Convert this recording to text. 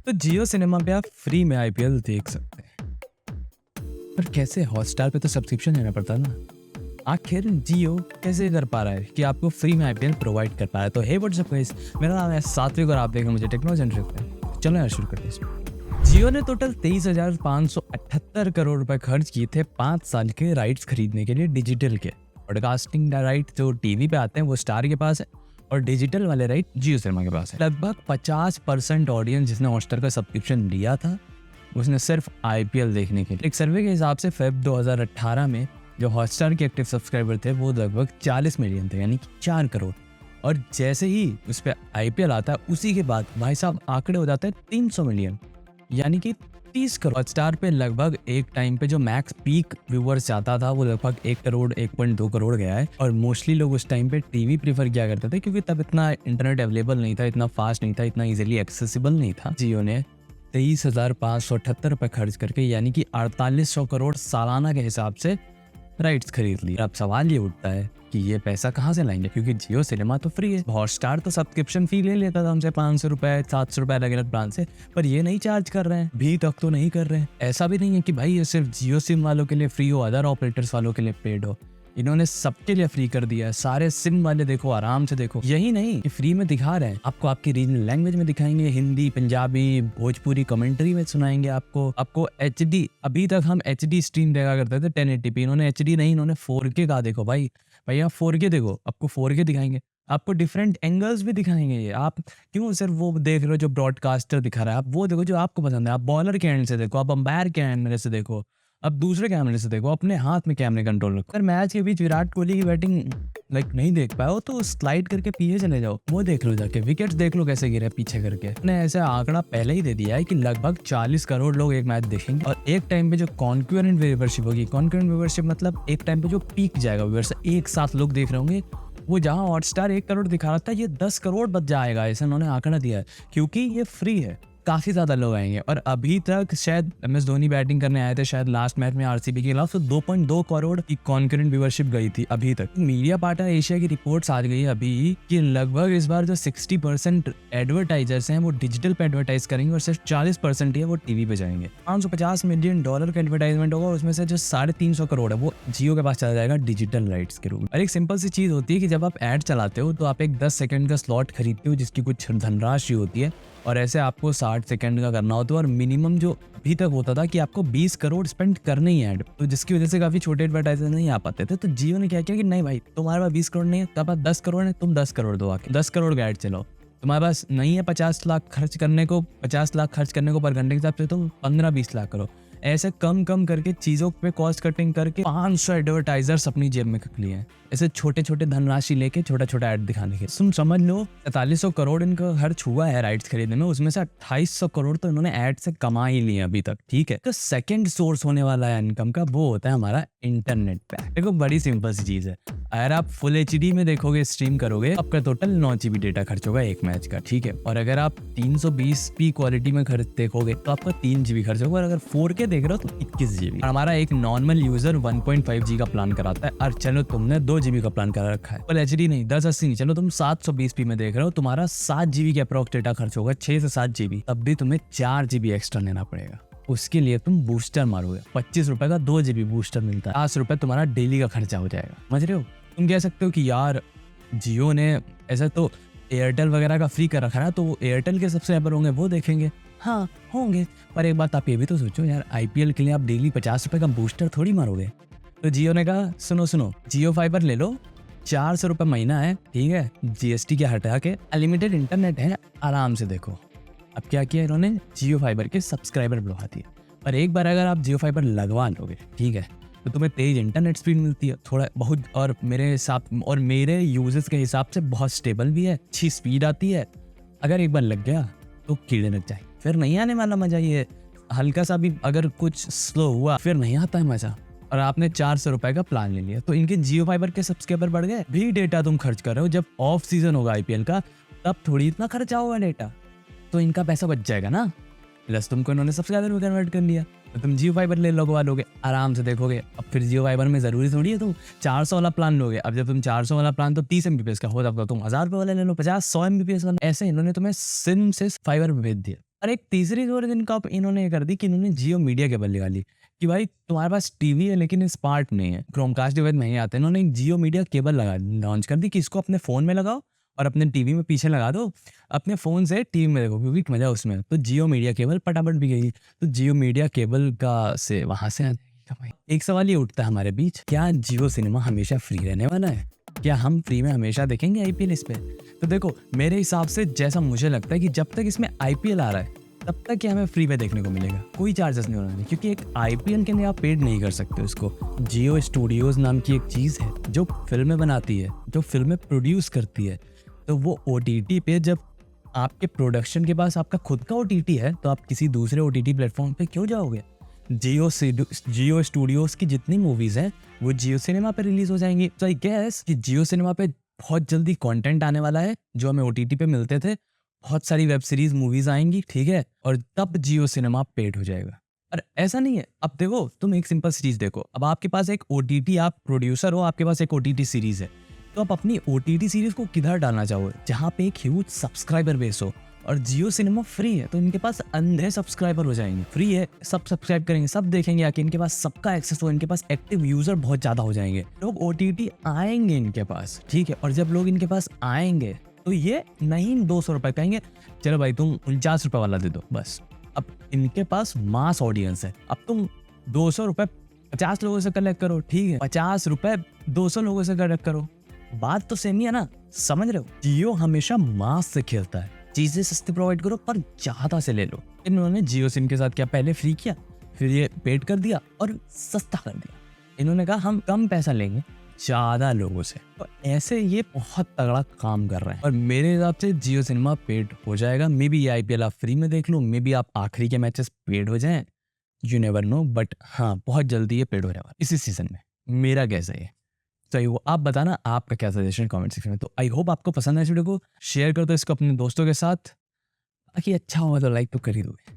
तो जियो सिनेमा पे आप फ्री में आईपीएल देख सकते हैं। पर कैसे? हॉटस्टार पे तो सब्सक्रिप्शन लेना पड़ता है ना। आखिर जियो कैसे कर पा रहा है कि आपको फ्री में आईपीएल प्रोवाइड कर पा रहा है? तो हे व्हाट्सअप गाइस, मेरा नाम है सात्विक और आप देख रहे हैं मुझे टेक्नोलॉजी पे। चलो यार शुरू करते हैं। जियो ने टोटल 23,578 करोड़ रुपए खर्च किए थे 5 साल के राइट्स खरीदने के लिए डिजिटल के। पॉडकास्टिंग राइट जो टीवी पे आते हैं वो स्टार के पास है और डिजिटल वाले राइट जियो सिनेमा के पास है। लगभग 50% ऑडियंस जिसने हॉटस्टार का सब्सक्रिप्शन लिया था उसने सिर्फ आईपीएल देखने के लिए। एक सर्वे के हिसाब से फेब 2018 में जो हॉटस्टार के एक्टिव सब्सक्राइबर थे वो लगभग 40 मिलियन थे, यानी कि 4 करोड़। और जैसे ही उस पर आईपीएल आता है उसी के बाद भाई साहब आंकड़े हो जाते हैं 300 मिलियन, यानी कि 30 करोड़। हॉटस्टार पे लगभग एक टाइम पे जो मैक्स पीक व्यूअर्स जाता था वो लगभग 1 करोड़ 1.2 करोड़ गया है। और मोस्टली लोग उस टाइम पे टीवी प्रीफर किया करते थे क्योंकि तब इतना इंटरनेट अवेलेबल नहीं था, इतना फास्ट नहीं था, इतना इजीली एक्सेसिबल नहीं था। जियो ने 23,578 रुपए खर्च करके यानी कि 4800 करोड़ सालाना के हिसाब से राइट्स खरीद ली। अब सवाल ये उठता है कि ये पैसा कहाँ से लाएंगे, क्योंकि जियो सिनेमा तो फ्री है। हॉटस्टार तो सब्सक्रिप्शन फी ले लेता था हमसे 500 रुपए 700 रुपए अलग अलग ब्रांड से, पर ये नहीं चार्ज कर रहे हैं, भी तक तो नहीं कर रहे हैं। ऐसा भी नहीं है कि भाई ये सिर्फ जियो सिम वालों के लिए फ्री हो, अदर ऑपरेटर्स वालों के लिए पेड हो। इन्होंने सबके लिए फ्री कर दिया है। सारे सिम वाले देखो, आराम से देखो। यही नहीं कि फ्री में दिखा रहे हैं, आपको आपकी रीजनल लैंग्वेज में दिखाएंगे, हिंदी, पंजाबी, भोजपुरी कमेंट्री में सुनाएंगे आपको एचडी। अभी तक हम एचडी स्ट्रीम देखा करते थे 1080p, इन्होंने एचडी नहीं, इन्होंने 4K का देखो भाई। भैया 4K देखो, आपको 4K दिखाएंगे, आपको डिफरेंट एंगल्स भी दिखाएंगे। ये आप क्यों सिर्फ वो देख रहे हो जो ब्रॉडकास्टर दिखा रहा है? आप वो देखो जो आपको पसंद है। आप बॉलर के एंड से देखो, आप अंपायर के एंड से देखो, अब दूसरे कैमरे से देखो, अपने हाथ में कैमरे कंट्रोल रखो। अगर मैच के बीच विराट कोहली की बैटिंग नहीं देख पाओ तो स्लाइड करके पीछे चले जाओ, वो देख लो जाके, विकेट्स देख लो कैसे गिरे पीछे करके। ने ऐसे आंकड़ा पहले ही दे दिया है कि लगभग 40 करोड़ लोग एक मैच देखेंगे। और एक टाइम पे जो कॉन्क्यूरेंट व्यूअरशिप होगी, कॉन्क्यूरेंट व्यूअरशिप मतलब एक टाइम पे जो पीक जाएगा व्यूअर्स, एक साथ लोग देख रहे होंगे, वो जहां हॉटस्टार 1 करोड़ दिखा रहा था ये 10 करोड़ बच जाएगा, ऐसा उन्होंने आंकड़ा दिया है। क्योंकि ये फ्री है, काफी ज्यादा लोग आएंगे। और अभी तक शायद MS धोनी बैटिंग करने आए थे शायद लास्ट मैच में आरसीबी के खिलाफ, तो 2.2 करोड़ की कॉन्करेंट व्यूअरशिप गई थी अभी तक। मीडिया पार्टनर एशिया की रिपोर्ट्स आ गई है अभी कि लगभग इस बार जो 60% एडवर्टाइजर्स हैं वो डिजिटल पे एडवर्टाइज करेंगे और सिर्फ 40% ही है वो टीवी पे जाएंगे। $550 मिलियन का एडवर्टाइजमेंट होगा, उसमें से जो 350 करोड़ है वो जियो के पास चला जाएगा डिजिटल राइट्स के रूप में। और एक सिंपल सी चीज होती है कि जब आप एड चलाते हो तो आप एक 10 सेकंड का स्लॉट खरीदते हो जिसकी कुछ धनराशि होती है, और ऐसे आपको 60 सेकंड का करना होता है। और मिनिमम जो अभी तक होता था कि आपको 20 करोड़ स्पेंड करने ही ऐड, तो जिसकी वजह से काफी छोटे एडवर्टाइजर नहीं आ पाते थे। तो जियो ने क्या किया कि नहीं भाई, तुम्हारे पास 20 करोड़ नहीं है, तुम्हारे पास 10 करोड़ है, तुम 10 करोड़ दो, आके 10 करोड़ का ऐड चलाओ। तुम्हारे पास नहीं है 50 लाख खर्च करने को, 50 लाख खर्च करने को पर घंटे के हिसाब से, तुम 15-20 लाख करो। ऐसे कम कम करके चीजों पे कॉस्ट कटिंग करके 500 एडवर्टाइजर्स अपनी जेब में रख लिए हैं, ऐसे छोटे छोटे धनराशि लेके छोटा छोटा ऐड दिखाने के। तुम समझ लो 4300 करोड़ इनका खर्च हुआ है राइट्स खरीदने में, उसमें से 2800 करोड़ तो इन्होंने ऐड से कमा ही लिए अभी तक। ठीक है, तो सेकंड सोर्स होने वाला है इनकम का वो होता है हमारा इंटरनेट पैक। देखो बड़ी सिंपल सी चीज है, अगर आप फुल HD में देखोगे, स्ट्रीम करोगे, आपका टोटल 9 GB डेटा खर्च होगा एक मैच का। ठीक है, और अगर आप 320p क्वालिटी में खर्च देखोगे तो आपका 3 GB खर्च होगा, और अगर 4K देख रहे हो तो 21 GB। हमारा एक नॉर्मल यूजर 1.5G का प्लान कराता है, और चलो तुमने 2 GB का प्लान करा रखा है, फुल HD नहीं 1080 नहीं, चलो तुम 720p में देख रहे हो, तुम्हारा 7 GB के अप्रोक्स डेटा खर्च होगा, 6 से 7 GB, तब भी तुम्हें 4 GB एक्स्ट्रा लेना पड़ेगा। उसके लिए तुम बूस्टर मारोगे, 25 रुपए का 2 GB बूस्टर मिलता है, 50 रुपए तुम्हारा डेली का खर्चा हो जाएगा। समझ रहे हो? तुम कह सकते हो कि यार जियो ने ऐसा तो एयरटेल वगैरह का फ्री कर रखा है ना, तो वो एयरटेल के सब्सक्राइबर होंगे वो देखेंगे। हाँ होंगे, पर एक बात आप ये भी तो सोचो यार, आईपीएल के लिए आप डेली 50 रुपए का बूस्टर थोड़ी मारोगे। तो जियो ने कहा सुनो जियो फाइबर ले लो, 400 रुपये महीना है, ठीक है, GST के हटा के, अनलिमिटेड इंटरनेट है, आराम से देखो। अब क्या किया इन्होंने, जियो फाइबर के सब्सक्राइबर बढ़ा दिए। पर एक बार अगर आप जियो फाइबर लगवा लोगे, ठीक है, तो तुम्हें तेज इंटरनेट स्पीड मिलती है थोड़ा बहुत, और मेरे यूजर्स के हिसाब से बहुत स्टेबल भी है, अच्छी स्पीड आती है। अगर एक बार लग गया तो कीड़े लग जाए, फिर नहीं आने वाला मजा। ये हल्का सा भी अगर कुछ स्लो हुआ फिर नहीं आता है मजा। और आपने 400 रुपए का प्लान ले लिया तो इनके जियो फाइबर के सब्सक्राइबर बढ़ गए, भी डेटा तुम खर्च कर रहे हो। जब ऑफ सीजन होगा आईपीएल का तब थोड़ी इतना खर्चा होगा डेटा, तो इनका पैसा बच जाएगा ना, प्लस तुमको इन्होंने सब्सक्राइबर में कन्वर्ट कर लिया, तो तुम जियो फाइबर लगवा लोगे, आराम से देखोगे। अब फिर जियो फाइबर में जरूरी थोड़ी है तुम 400 वाला प्लान लोगे। अब जब तुम 400 वाला प्लान तो 30 MBPS का हो जाता, तुम 1000 रुपये वाला ले लो, 50-100 MBPS वाला। ऐसे इन्होंने तुम्हें सिम से फाइबर में भेज दिया। और एक तीसरी खबर जिनका इन्होंने ये कर दी कि इन्होंने जियो मीडिया केबल निकाली कि भाई तुम्हारे पास टीवी है लेकिन स्मार्ट नहीं है, क्रोमकास्ट डिवाइस नहीं आते, इन्होंने एक जियो मीडिया केबल लगा लॉन्च कर दी कि इसको अपने फ़ोन में लगाओ और अपने टीवी में पीछे लगा दो, अपने फ़ोन से टीवी में देखो क्योंकि मज़ा उसमें। तो जियो मीडिया केबल फटाफट भी गई। तो जियो मीडिया केबल का से वहाँ से कमाई। एक सवाल ये उठता है हमारे बीच, क्या जियो सिनेमा हमेशा फ्री रहने वाला है? क्या हम फ्री में हमेशा देखेंगे आईपीएल इस पे? तो देखो मेरे हिसाब से जैसा मुझे लगता है कि जब तक इसमें आईपीएल आ रहा है तब तक ये हमें फ्री में देखने को मिलेगा, कोई चार्जेस नहीं होना है, क्योंकि एक आईपीएल के लिए आप पेड नहीं कर सकते उसको। जियो स्टूडियोज नाम की एक चीज़ है जो फिल्में बनाती है, जो फिल्में प्रोड्यूस करती है। तो वो ओटीटी पे जब आपके प्रोडक्शन के पास आपका खुद का ओटीटी है तो आप किसी दूसरे ओटीटी प्लेटफॉर्म पे क्यों जाओगे? जियो स्टूडियोज की जितनी मूवीज़ हैं वो जियो सिनेमा पे रिलीज हो जाएंगी। तो आई गेस कि जियो सिनेमा पे बहुत जल्दी कंटेंट आने वाला है जो हमें ओटीटी पे मिलते थे। बहुत सारी वेब सीरीज मूवीज आएंगी, ठीक है, और तब जियो सिनेमा पेड हो जाएगा। और ऐसा नहीं है, अब देखो तुम एक सिंपल सी चीज देखो, अब आपके पास एक ओटीटी, आप प्रोड्यूसर हो, आपके पास एक ओटीटी सीरीज है, तो आप अपनी ओटीटी सीरीज को किधर डालना चाहोगे? जहाँ पे एक ह्यूज सब्सक्राइबर बेस हो। और जियो सिनेमा फ्री है तो इनके पास अंधे सब्सक्राइबर हो जाएंगे, फ्री है सब सब्सक्राइब करेंगे, सब देखेंगे आके, इनके पास सबका एक्सेस हो, इनके पास एक्टिव यूजर बहुत ज्यादा हो जाएंगे, लोग ओटीटी आएंगे इनके पास, ठीक है। और जब लोग इनके पास आएंगे तो ये नहीं 200 रुपए कहेंगे, चलो भाई तुम 49 रुपए वाला दे दो बस। अब इनके पास मास ऑडियंस है, अब तुम 200 रुपए 50 लोगों से कलेक्ट करो, ठीक है, 50 रुपए 200 लोगों से कलेक्ट करो, बात तो सेम ही है ना, समझ रहे हो? जियो हमेशा मास से खेलता है, चीजें सस्ती प्रोवाइड करो पर ज्यादा से ले लो। इन्होंने जियो सिम के साथ क्या पहले फ्री किया, फिर ये पेड कर दिया और सस्ता कर दिया। इन्होंने कहा हम कम पैसा लेंगे ज्यादा लोगों से, तो ऐसे ये बहुत तगड़ा काम कर रहे हैं। और मेरे हिसाब से जियो सिनेमा पेड हो जाएगा। मे बी ये आईपीएल आप फ्री में देख लो, मे बी आप आखिरी के मैचेस पेड हो जाएं, यू नेवर नो, बट हाँ बहुत जल्दी ये पेड हो जाएगा इसी सीजन में, मेरा कैसा है। तो आई आप बताना आपका क्या सजेशन कमेंट सेक्शन में। तो आई होप आपको पसंद है इस वीडियो को, शेयर कर दो इसको अपने दोस्तों के साथ, बाकी अच्छा होगा तो लाइक तो कर ही दोगे।